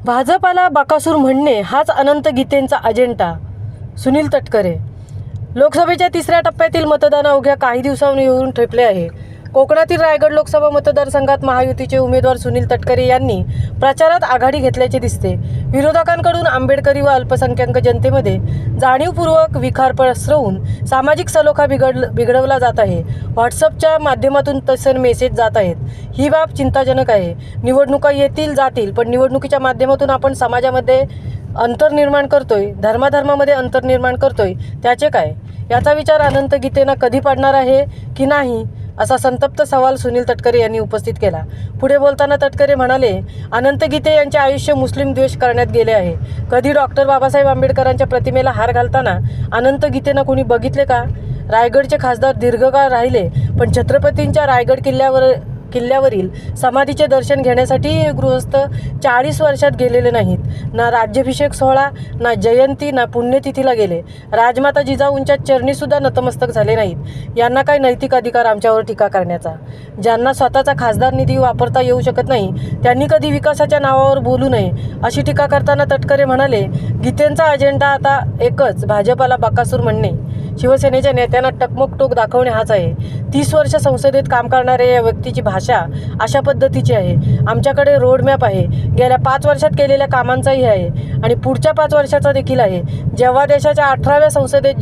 भाजपाला बकासूर म्हणणे हाच अनंत गीतेंचा अजेंडा. सुनील तटकरे. लोकसभेच्या तिसऱ्या टप्प्यातील मतदान अवघ्या काही दिवसांनी येऊन ठेपले आहे. कोकणातील रायगड लोकसभा मतदारसंघात महायुतीचे उमेदवार सुनील तटकरे यांनी प्रचारात आघाडी घेतल्याचे दिसते. विरोधकांकडून आंबेडकरी व अल्पसंख्याक जनतेमध्ये जाणीवपूर्वक विखार पसरवून सामाजिक सलोखा बिघडवला जात आहे. व्हॉट्सअपच्या माध्यमातून तसे मेसेज जात आहेत. ही बाब चिंताजनक आहे. निवडणुका येतील जातील, पण निवडणुकीच्या माध्यमातून आपण समाजामध्ये अंतर निर्माण करतोय, धर्माधर्मामध्ये अंतर निर्माण करतोय, त्याचे काय? याचा विचार अनंत गीतेंना कधी पडणार आहे की नाही, असा संतप्त सवाल सुनील तटकरे यांनी उपस्थित केला. पुढे बोलताना तटकरे म्हणाले, अनंत गीते यांचे आयुष्य मुस्लिम द्वेष करण्यात गेले आहे. कधी डॉक्टर बाबासाहेब आंबेडकरांच्या प्रतिमेला हार घालताना अनंत गीतेंना कोणी बघितले का? रायगडचे खासदार दीर्घकाळ राहिले, पण छत्रपतींच्या रायगड किल्ल्यावरील समाधीचे दर्शन घेण्यासाठी हे गृहस्थ 40 वर्षात गेलेले नाहीत. ना राज्याभिषेक सोहळा, ना जयंती, ना पुण्यतिथीला गेले. राजमाता जिजाऊंच्या चरणीसुद्धा नतमस्तक झाले नाहीत. यांना काय नैतिक अधिकार आमच्यावर टीका करण्याचा? ज्यांना स्वतःचा खासदार निधी वापरता येऊ शकत नाही, त्यांनी कधी विकासाच्या नावावर बोलू नये, अशी टीका करताना तटकरे म्हणाले, गीतेंचा अजेंडा आता एकच, भाजपाला बकासूर म्हणणे. शिवसेनेच्या नेत्यांना टकमक दाखवणे हाच आहे. 30 वर्ष संसदेत काम करणाऱ्या या व्यक्तीची भाषा अशा पद्धतीची आहे. आमच्याकडे रोडमॅप आहे, गेल्या 5 वर्षात केलेल्या कामांचाही आहे आणि पुढच्या 5 वर्षाचा देखील आहे. जेव्हा देशाच्या 18व्या संसदेत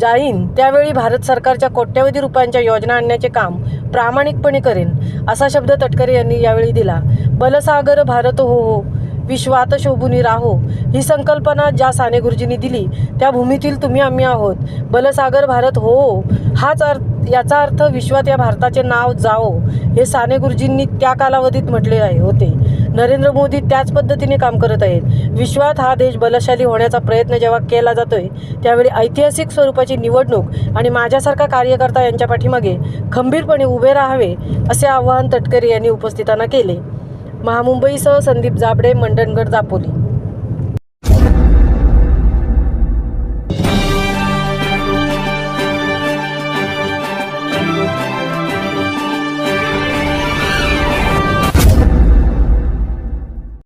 जाईन त्यावेळी भारत सरकारच्या कोट्यवधी रुपयांच्या योजना आणण्याचे काम प्रामाणिकपणे करेन, असा शब्द तटकरे यांनी यावेळी दिला. बलसागर भारत हो, विश्वात शोभुनी राहो, ही संकल्पना ज्या साने गुरुजींनी दिली त्या भूमीतील तुम्ही आम्ही आहोत. बलसागर भारत हो, याचा अर्थ विश्वात या भारताचे नाव जावो, हे साने गुरुजींनी त्या कालावधीत म्हटले होते. नरेंद्र मोदी त्याच पद्धतीने काम करत आहेत. विश्वात हा देश बलशाली होण्याचा प्रयत्न जेव्हा केला जातोय, त्यावेळी ऐतिहासिक स्वरूपाची निवडणूक आणि माझ्यासारखा कार्यकर्ता यांच्या पाठीमागे खंबीरपणे उभे राहावे, असे आवाहन तटकरे यांनी उपस्थितांना केले. महामुंबईसह संदीप जाबडे, मंडणगड, दापोली.